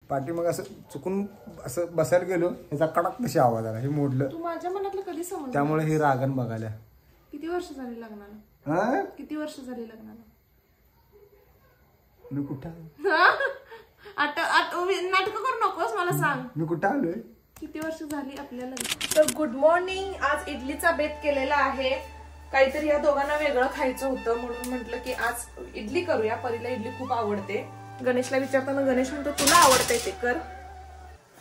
पाठीमाग असं चुकून असं बसायला गेलो, ह्याचा कडक तशी आवाज आला, हे मोडलं. तू माझ्या मनातलं कधी समजलं? त्यामुळे हे रागण बघायला. किती वर्ष झाली लग्नाला? किती वर्ष झाली लग्नाला? मी कुठं नाटक करू नकोस, मला सांग मी कुठं आलोय? किती वर्ष झाली आपल्याला? तर गुड मॉर्निंग. आज इडलीचा बेत केलेला आहे. काहीतरी या दोघांना वेगळं खायचं होतं म्हणून म्हटलं की आज इडली करूया. परीला इडली खूप आवडते. गणेशला विचारताना गणेश म्हणतो तुला आवडते ते कर.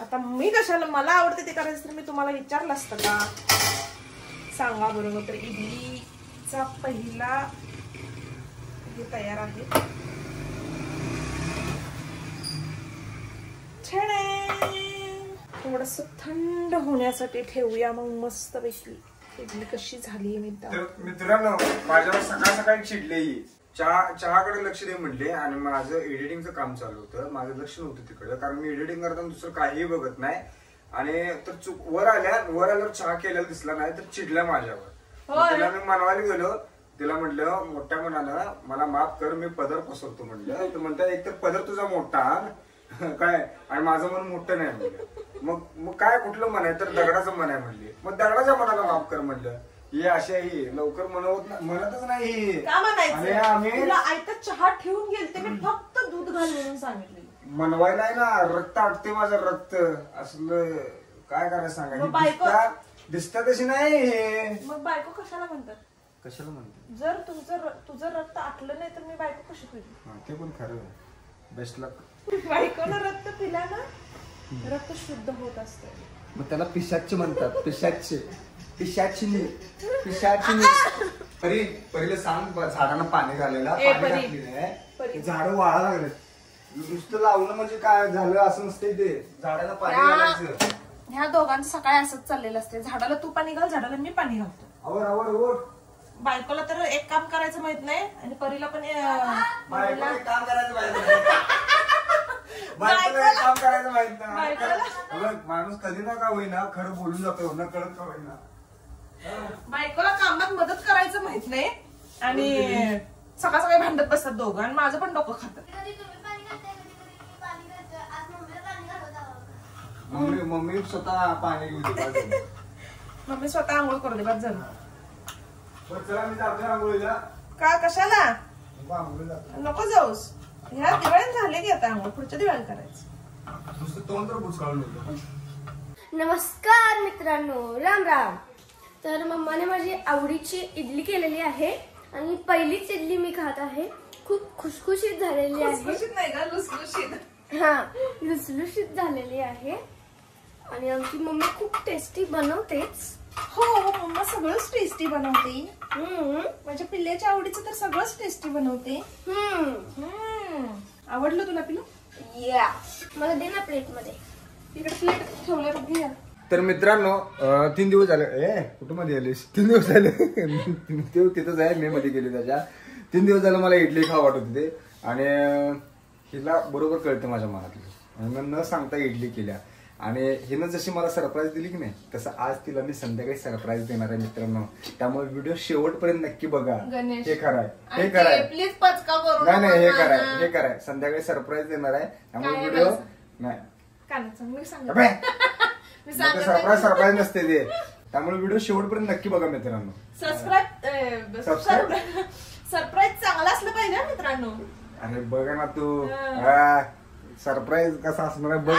आता मी कशाला, मला आवडते ते करायचं तर मी तुम्हाला विचारलं असतं का? सांगा बरोबर. तर इडलीचा पहिला हे तयार आहे. थोडस थंड होण्यासाठी ठेवूया, मग मस्त पैकी इडली कशी झाली. मित्रांनो, माझ्यावर सकाळ सकाळी चिडले, चहाकडे लक्ष दे म्हटले आणि माझं एडिटिंगचं काम चालू होतं. माझं लक्ष नव्हतं तिकडे, कारण मी एडिटिंग करताना दुसरं काहीही बघत नाही. आणि तर वर आल्यावर चहा केलेला दिसला नाही तर चिडल्या माझ्यावर. तिला मी मनवायला गेलो, तिला म्हटलं मोठ्या मनानं मला माफ कर, मी पदर पसरतो म्हटलं. तर म्हणतात एक तर पदर तुझा मोठा काय आणि माझं मन मोठं नाही म्हणलं. मग काय कुठलं मन आहे तर दगडाचं मन आहे म्हणले. मग दगडाच्या मनाला माफ कर म्हणलं. हे अशाही लवकर म्हणतच नाही. तुला आयतं चहा ठेवून गेलते, मी फक्त दूध घाल म्हणून सांगितले. मनवायला आहे ना, रक्त आटते माझं रक्त असलं. काय करायचं सांगा, दिसता तशी नाही. मग बायको कशाला म्हणतात? कशाला म्हणतात? जर तुझं रक्त आटलं नाही तर मी बायको कशी तुझी? ते पण खरं आहे. बेस्ट लक. बायकोला रक्त पिल्यानं रक्त शुद्ध होत असते. मग त्याला पिशाच म्हणतात. पिशाच पहिले सांग, झाडांना पाणी घालायला. पाणी घातली नाही, झाड वाळा लागले. नुसतं लावलं म्हणजे काय झालं असं नसते. ते झाडाला पाणी घालायचं. ह्या दोघांचं सकाळी असंच चाललेलं असते. झाडाला तू पाणी घाल, झाडाला मी पाणी घालतो. आवड बायकोला तर एक काम करायचं माहित नाही आणि परीला पण काम करायचं माहित नाही. माणूस कधी ना का होईना खरं बोलून जातो, न कळत का होईना. बायकोला कामात मदत करायचं माहित नाही आणि सकाळ सकाळी भांडत बसतात दोघं आणि माझं पण डोकं खातं. मम्मी स्वतः पाणी घेऊन मम्मी स्वतः आंघोळ करू दे. बस झालं. चला मी जातो आंघोळीला. का कशाला नको जाऊस? ह्या दिवाळीत झाले की आता आंघोळ, पुढच्या दिवाळीत करायचं. नुसतं तोंड तर बुचकाळून होतं. नमस्कार मित्रांनो, राम राम. तर मम्माने माझी आवडीची इडली केलेली आहे आणि पहिलीच इडली मी खात आहे. खूप खुसखुशीत झालेली आहे. खुसखुशीत नाही का, लुसलुशीत. हा, लुसलुशीत झालेली आहे. आणि आमची मम्मी खूप टेस्टी बनवतेच. हो, मम्मा सगळंच टेस्टी बनवते. माझ्या पिल्ल्याच्या आवडीचं तर सगळंच टेस्टी बनवते. आवडलं तुला पिल्लू? या, मला दे ना प्लेट मध्ये. इकडे प्लेट ठेवलं घ्या. तर मित्रांनो, 3 दिवस झाले. कुठं मध्ये आलीस? 3 दिवस झाले. तिथंच आहे, मे मध्ये गेले त्याच्या. 3 दिवस झालं मला इडली खाऊ वाटत होते आणि हिला बरोबर कळतं माझ्या मनातलं. आणि न सांगता इडली केल्या आणि हिनं जशी मला सरप्राईज दिली की नाही, तसं आज तिला मी संध्याकाळी सरप्राईज देणार आहे मित्रांनो. त्यामुळे व्हिडिओ शेवटपर्यंत नक्की बघा. हे कराय प्लीज पचका करू. नाही, हे कराय संध्याकाळी सरप्राईज देणार आहे. त्यामुळे व्हिडिओ नाही सरप्राईज नसते ते. त्यामुळे व्हिडिओ शेवटपर्यंत नक्की बघा मित्रांनो. सरप्राईज चांगला असलं पाहिजे मित्रांनो. अरे बघा ना तू, सरप्राईज कसा असणार आहे बघ.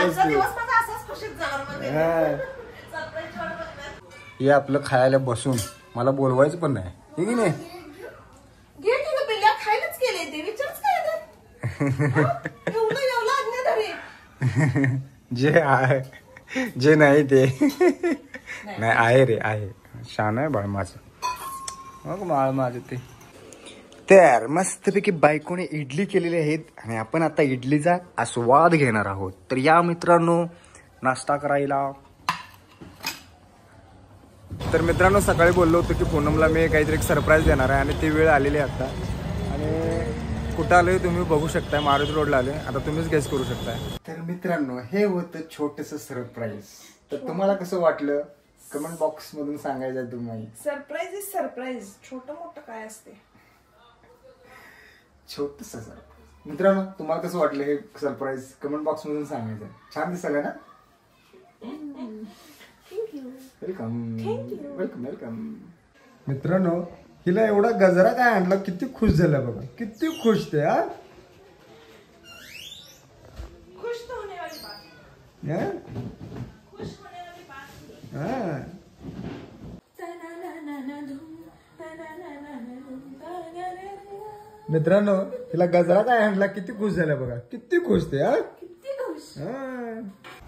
हे आपलं खायला बसून मला बोलवायचं पण नाही, हे की नाही? घे तुला पिल्ल्या, खायलाच केले ते, विचारच काय जे आहे जे नाही ते नाही आहे रे, आहे. शान आहे बाळ माझं. मग बाळ माझं ते तर मस्तपैकी बायकोने इडली केलेली आहेत आणि आपण आता इडलीचा आस्वाद घेणार आहोत. तर या मित्रांनो, नाश्ता करायला. तर मित्रांनो, सकाळी बोललो होतो की पूनमला मी काहीतरी एक सरप्राईज देणार आहे आणि ती वेळ आलेली आहे आता. आणि कुठं आलोय तुम्ही बघू शकताय, मारुती रोडला आलोय. आता तुम्हीच गेस करू शकताय. तर मित्रांनो, हे होतं छोटंसं सरप्राईज. तर तुम्हाला कसं वाटलं कमेंट बॉक्स मधून सांगायचं तुम्ही. सरप्राईज इज सरप्राईज, छोटं मोठं काय असते. छोटंसं सरप्राईज. मित्रांनो तुम्हाला कसं वाटलं हे सरप्राईज कमेंट बॉक्स मधून सांगायचं. छान दिसलं ना? Welcome welcome welcome. मित्रांनो हिला एवढा गजरा काय आणला, किती खुश झाला बघा, किती खुश ते. हा खुश तो होने वाली बात, खुश होने वाली बात. हा. मित्रांनो हिला गजरा काय आणला, किती खुश झाला बघा, किती खुश ते. हा किती खुश.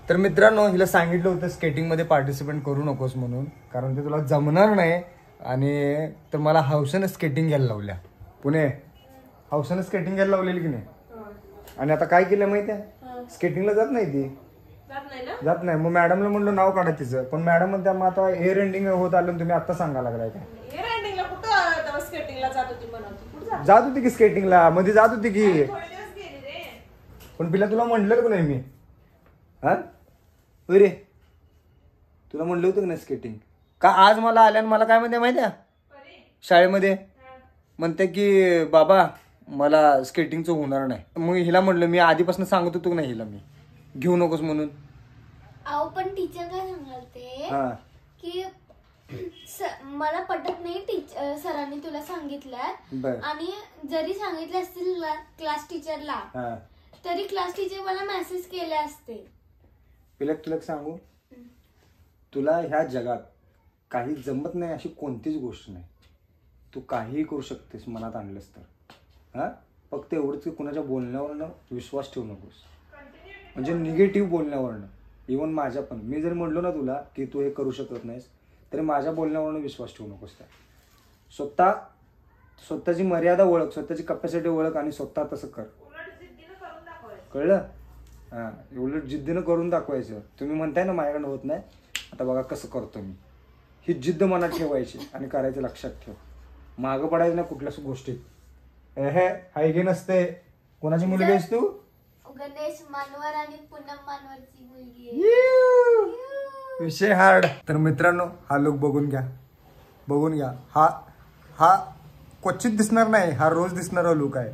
तर मित्रांनो हिला सांगितलं होतं स्केटिंग मध्ये पार्टिसिपेट करू नकोस म्हणून, कारण ते तुला जमणार नाही. आणि तर मला हौसेनं स्केटिंग घ्यायला लावल्या. पुणे हौसेनं स्केटिंग घ्यायला लावलेली की नाही. आणि आता काय केलं माहिती आहे, स्केटिंगला जात नाही ती, जात नाही. मग मॅडमला म्हणलं नाव काढा तिचं, पण मॅडम म्हणते मग आता एअर एंडिंग होत आलं, तुम्ही आता सांगा लागलाय काय. जात होती की स्केटिंगला, मध्ये जात होती की. पण पिला तुला म्हणलं का नाही मी, हा रे तुला म्हणलं होतं का नाही स्केटिंग. का आज मला आल्या मला काय म्हणते माहिती आहे, शाळेमध्ये म्हणते की बाबा मला स्केटिंगचं होणार नाही. मग हिला म्हणलं, मी आधीपासून सांगत होतो नाही हिला, मी घेऊ नकोस म्हणून. अहो पण टीचर काय सांगाल ते की मला पटत नाही, सरांनी तुला सांगितलं. आणि जरी सांगितलं असतील क्लास टीचरला तरी क्लास टीचर मला मेसेज केले असते. तुला सांगू, तुला ह्या जगात काही जमत नाही अशी कोणतीच गोष्ट नाही. तू काहीही करू शकतेस मनात आणलंस तर. हा फक्त एवढंच की कुणाच्या बोलण्यावरनं विश्वास ठेवू नकोस, म्हणजे निगेटिव्ह बोलण्यावरनं. इव्हन माझ्या पण, मी जर म्हणलो ना तुला की तू हे करू शकत नाहीस, तरी माझ्या बोलण्यावरनं विश्वास ठेवू नकोस. त्या स्वतःची मर्यादा ओळख, स्वतःची कपॅसिटी ओळख आणि स्वतः तसं कर. कळलं. हा एवढं जिद्दीनं करून दाखवायचं. तुम्ही म्हणताय ना माझ्याकडनं होत नाही, आता बघा कसं करतो मी. ही जिद्द मनात ठेवायची आणि करायचं. लक्षात ठेव, मागं पडायचं ना कुठल्याच गोष्टीत. हे हाय घे नसते. कोणाची मुलगी आहेस तू? गणेश मानवर आणि पूनम मानवरची मुलगी. विषय हार्ड. तर मित्रांनो हा लुक बघून घ्या. हा क्वचित दिसणार नाही, हा रोज दिसणारा लुक आहे.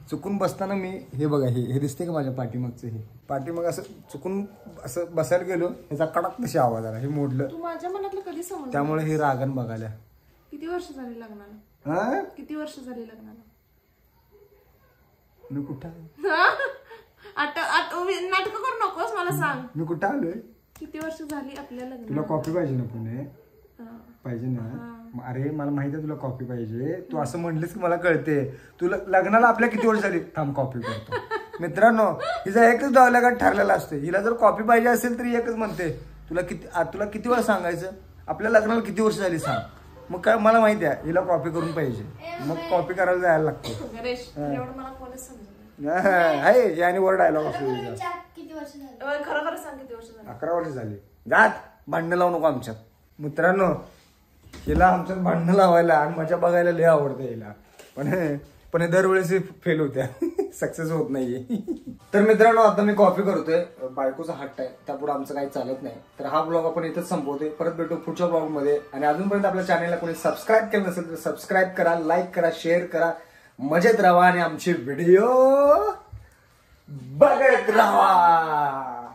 चुकून बसताना मी हे बघा, हे दिसते का माझ्या पाठीमागचं, हे पाठीमाग असं चुकून असं बसायला गेलो, ह्याचा कडक तशी आवाज आला, हे मोडलं. तू माझ्या मनातलं कधी समजलं, त्यामुळे हे रागण बघायला. किती वर्ष झाली लग्नाला, किती वर्ष झाली लग्नाला. मी कुठं नाटक करू नकोस, मला सांग मी कुठं आलोय. किती वर्ष झाली आपल्या लग्नाला. तुला कॉफी पाहिजे ना पुणे, पाहिजे ना. अरे मला माहिती आहे तुला कॉफी पाहिजे. तू असं म्हणलीस की मला कळते. तुला लग्नाला आपल्या किती वर्ष झाली. थांब कॉफी करतो. मित्रांनो हिचा एकच डावल्यागत ठरलेला असते. हिला जर कॉफी पाहिजे असेल तरी एकच म्हणते, तुला किती वेळा सांगायचं आपल्या लग्नाला किती वर्ष झाली सांग. मग काय मला माहिती आहे हिला कॉफी करून पाहिजे, मग कॉफी करायला जायला लागतो. आहे आणि वर डायलॉग असतो. किती वर्ष झाली. खरं सांग किती वर्ष झाली. 11 वर्ष झाली. जात भांडणं लावू नको आमच्यात. मित्रांनो हिला आमच्यात भांडणं लावायला आणि मजा बघायला लय आवडतं हिला, पण दरवेळेस फेल होत्या, सक्सेस होत नाहीये. तर मित्रांनो आता मी कॉफी करतोय. बायकोचा हट्ट आहे, त्यापुढे आमचं काही चालत नाही. तर हा ब्लॉग आपण इथंच संपवतोय. परत भेटू पुढच्या ब्लॉग मध्ये. आणि अजूनपर्यंत आपल्या चॅनलला कोणी सबस्क्राईब केलं नसेल तर सबस्क्राईब करा, लाईक करा, शेअर करा. मजेत राहा आणि आमचे व्हिडिओ बघत राहा.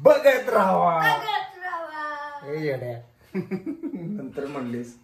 बघत राहा. नंतर म्हणलीस